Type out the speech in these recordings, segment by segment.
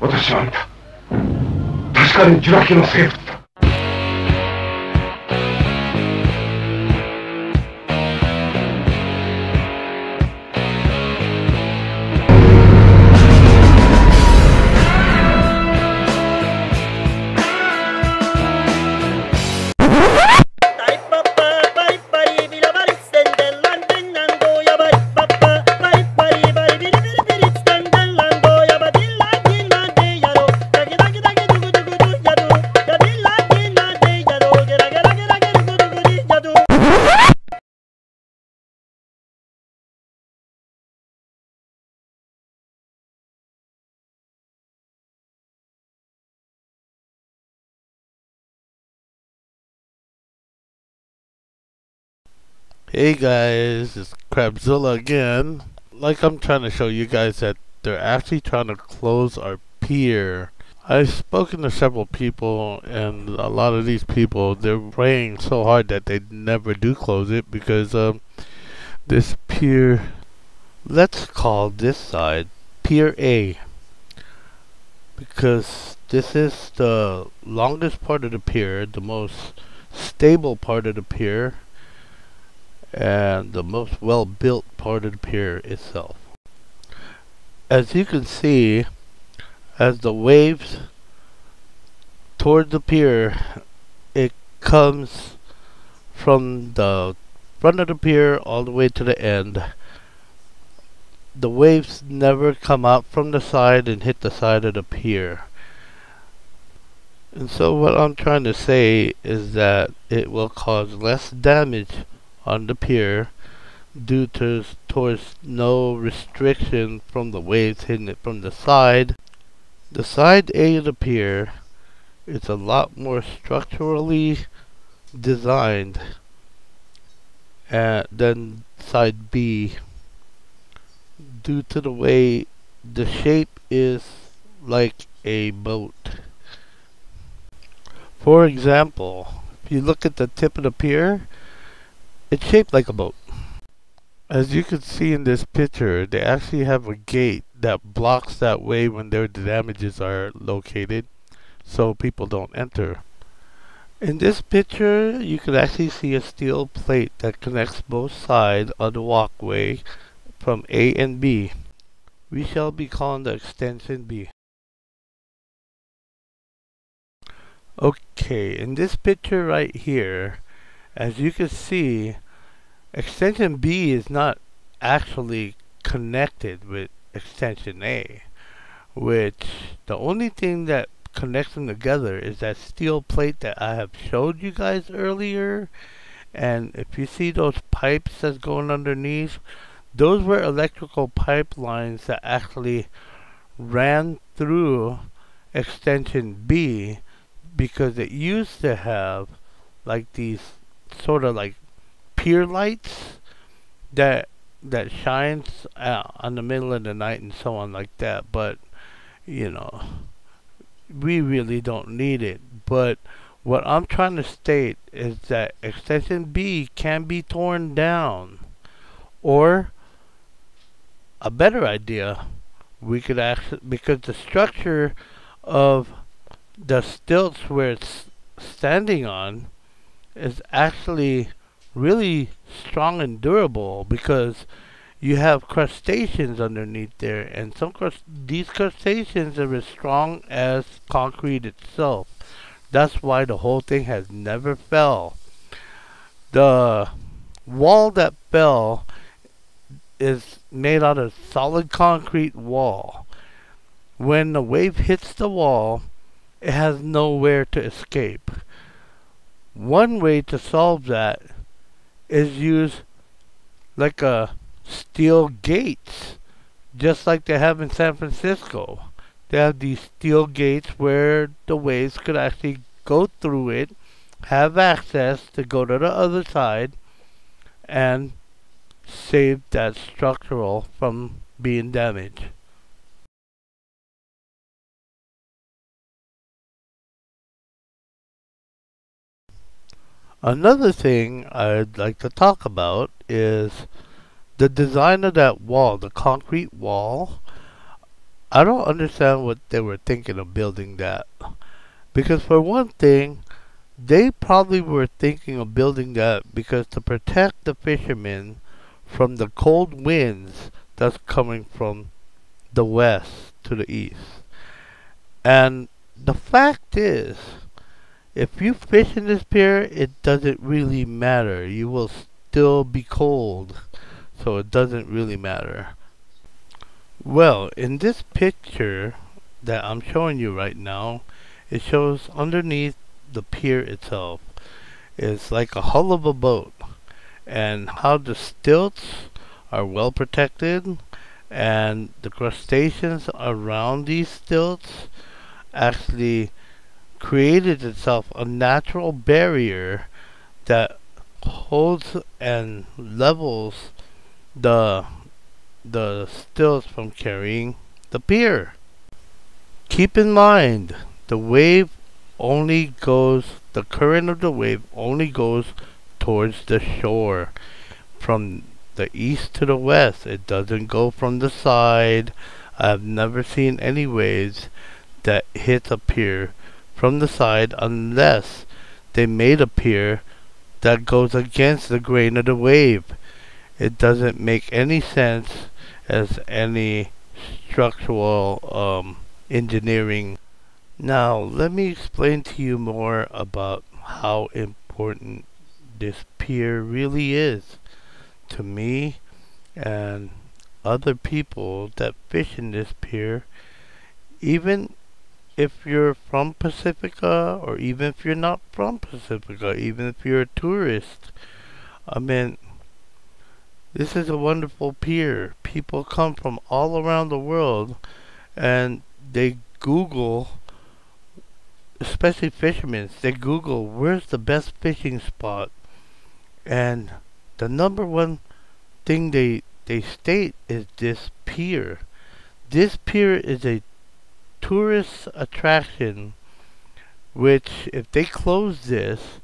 私は見た。確かに受話器の生物だ。Hey guys, it's Crabzilla again. Like I'm trying to show you guys that they're actually trying to close our pier. I've spoken to several people and a lot of these people, they're praying so hard that they never do close it because this pier, let's call this side Pier A, because this is the longest part of the pier, the most stable part of the pier, and the most well-built part of the pier itself. As you can see, as the waves toward the pier, it comes from the front of the pier all the way to the end. The waves never come out from the side and hit the side of the pier. And so what I'm trying to say is that it will cause less damage on the pier due to towards no restriction from the waves hitting it from the side. The side A of the pier is a lot more structurally designed than side B due to the way the shape is like a boat. For example, if you look at the tip of the pier, it's shaped like a boat. As you can see in this picture, they actually have a gate that blocks that way when their damages are located, so people don't enter. In this picture, you can actually see a steel plate that connects both sides of the walkway from A and B. We shall be calling the extension B. Okay, in this picture right here, as you can see, extension B is not actually connected with extension A, which the only thing that connects them together is that steel plate that I have showed you guys earlier. And if you see those pipes that's going underneath, those were electrical pipelines that actually ran through extension B, because it used to have like these sort of like pier lights that shines on the middle of the night and so on like that. But you know, we really don't need it. But what I'm trying to state is that extension B can be torn down, or a better idea, we could actually, because the structure of the stilts where it's standing on is actually really strong and durable, because you have crustaceans underneath there, and these crustaceans are as strong as concrete itself. That's why the whole thing has never fell. The wall that fell is made out of solid concrete wall. When the wave hits the wall, it has nowhere to escape. One way to solve that is use like a steel gates, just like they have in San Francisco. They have these steel gates where the waves could actually go through it, have access to go to the other side, and save that structural from being damaged. Another thing I'd like to talk about is the design of that wall, the concrete wall. I don't understand what they were thinking of building that. Because for one thing, they probably were thinking of building that because to protect the fishermen from the cold winds that's coming from the west to the east. And the fact is, if you fish in this pier, it doesn't really matter. You will still be cold, so it doesn't really matter. Well, in this picture that I'm showing you right now, it shows underneath the pier itself. It's like a hull of a boat, and how the stilts are well protected, and the crustaceans around these stilts actually created itself a natural barrier that holds and levels the stilts from carrying the pier. Keep in mind, the current of the wave only goes towards the shore from the east to the west. It doesn't go from the side. I've never seen any waves that hit a pier from the side unless they made a pier that goes against the grain of the wave. It doesn't make any sense as any structural engineering. Now, let me explain to you more about how important this pier really is to me and other people that fish in this pier, even if you're from Pacifica or even if you're not from Pacifica, even if you're a tourist. I mean, this is a wonderful pier. People come from all around the world and they Google, especially fishermen, they Google where's the best fishing spot. And the number one thing they state is this pier. This pier is a tourist attraction, which if they close this,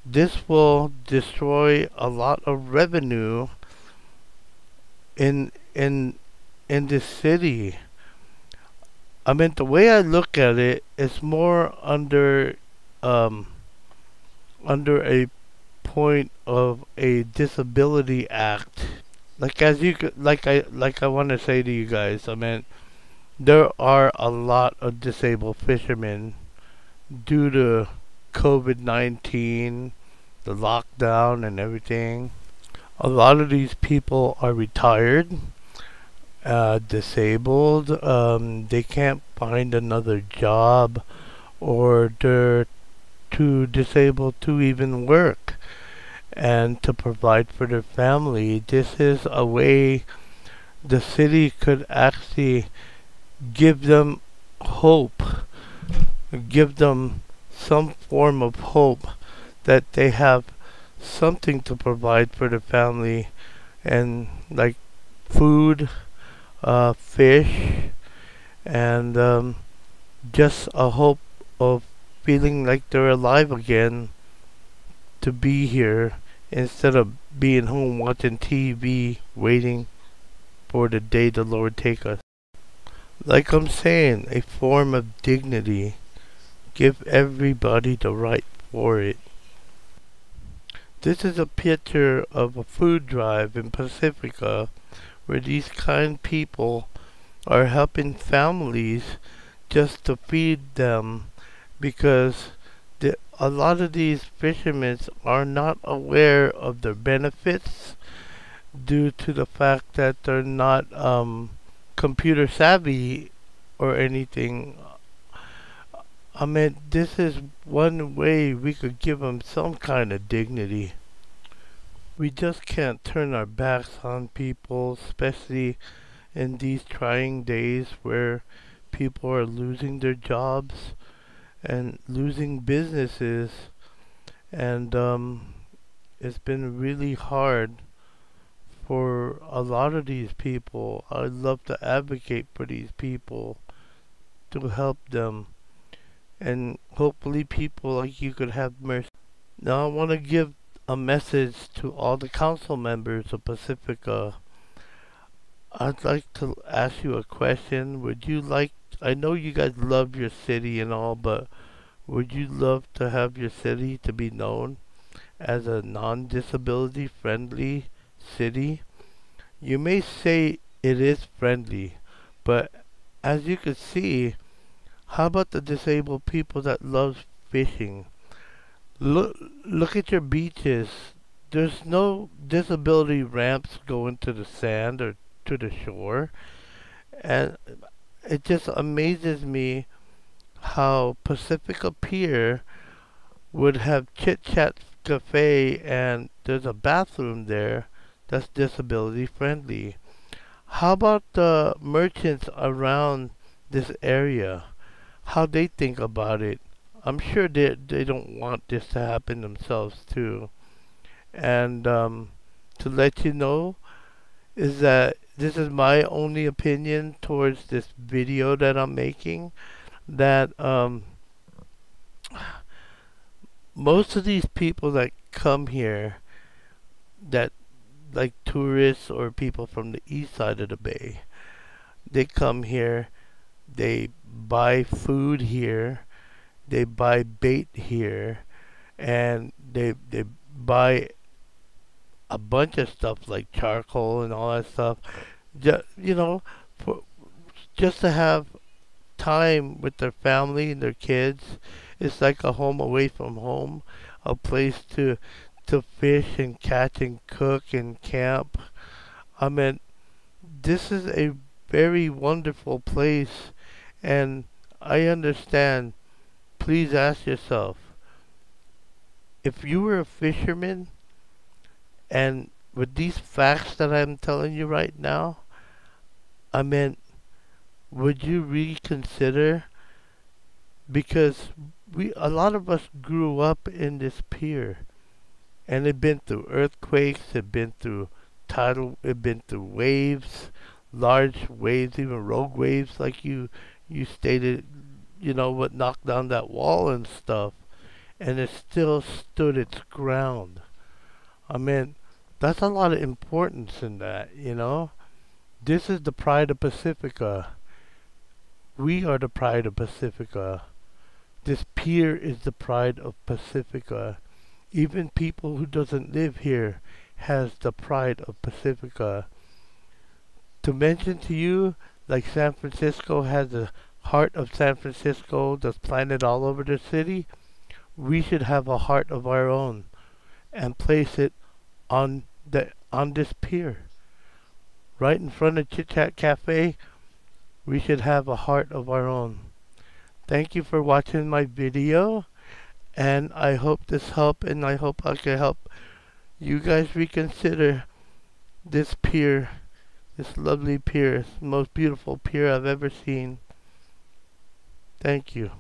this will destroy a lot of revenue in this city. I mean, the way I look at it, it's more under a point of a disability act. Like as you could, like I want to say to you guys, I mean, there are a lot of disabled fishermen due to COVID-19, the lockdown and everything. A lot of these people are retired, disabled, they can't find another job, or they're too disabled to even work and to provide for their family. This is a way the city could actually give them hope, give them some form of hope that they have something to provide for their family, and like food, fish, and just a hope of feeling like they're alive again to be here instead of being home watching TV waiting for the day the Lord take us. Like I'm saying, a form of dignity. Give everybody the right for it. This is a picture of a food drive in Pacifica where these kind people are helping families just to feed them, because a lot of these fishermen are not aware of their benefits due to the fact that they're not computer savvy or anything. I mean, this is one way we could give them some kind of dignity. We just can't turn our backs on people, especially in these trying days where people are losing their jobs and losing businesses. And it's been really hard for a lot of these people. I'd love to advocate for these people to help them, and hopefully people like you could have mercy. Now I want to give a message to all the council members of Pacifica. I'd like to ask you a question. Would you like, I know you guys love your city and all, but would you love to have your city to be known as a non-disability friendly city? You may say it is friendly, but as you can see, how about the disabled people that love fishing? Look at your beaches. There's no disability ramps going to the sand or to the shore, and it just amazes me how Pacifica Pier would have Chit Chat Cafe and there's a bathroom there that's disability friendly. How about the merchants around this area? How they think about it? I'm sure they don't want this to happen themselves too. And to let you know is that this is my only opinion towards this video that I'm making. That most of these people that come here, that like tourists or people from the east side of the bay, they come here, they buy food here, they buy bait here, and they buy a bunch of stuff like charcoal and all that stuff. You know, for, just to have time with their family and their kids. It's like a home away from home, a place to fish and catch and cook and camp. I mean, this is a very wonderful place, and I understand. Please ask yourself, if you were a fisherman, and with these facts that I'm telling you right now, I mean, would you reconsider? Because a lot of us grew up in this pier, and it been through earthquakes, it been through tidal, it been through waves, large waves, even rogue waves, like you stated. You know what knocked down that wall and stuff, and it still stood its ground. I mean, that's a lot of importance in that. You know, this is the pride of Pacifica. We are the pride of Pacifica. This pier is the pride of Pacifica. Even people who doesn't live here has the pride of Pacifica. To mention to you, like San Francisco has the heart of San Francisco that's planted all over the city, we should have a heart of our own and place it on this pier. Right in front of Chit Chat Cafe, we should have a heart of our own. Thank you for watching my video, and I hope this helped, and I hope I can help you guys reconsider this pier, this lovely pier, the most beautiful pier I've ever seen. Thank you.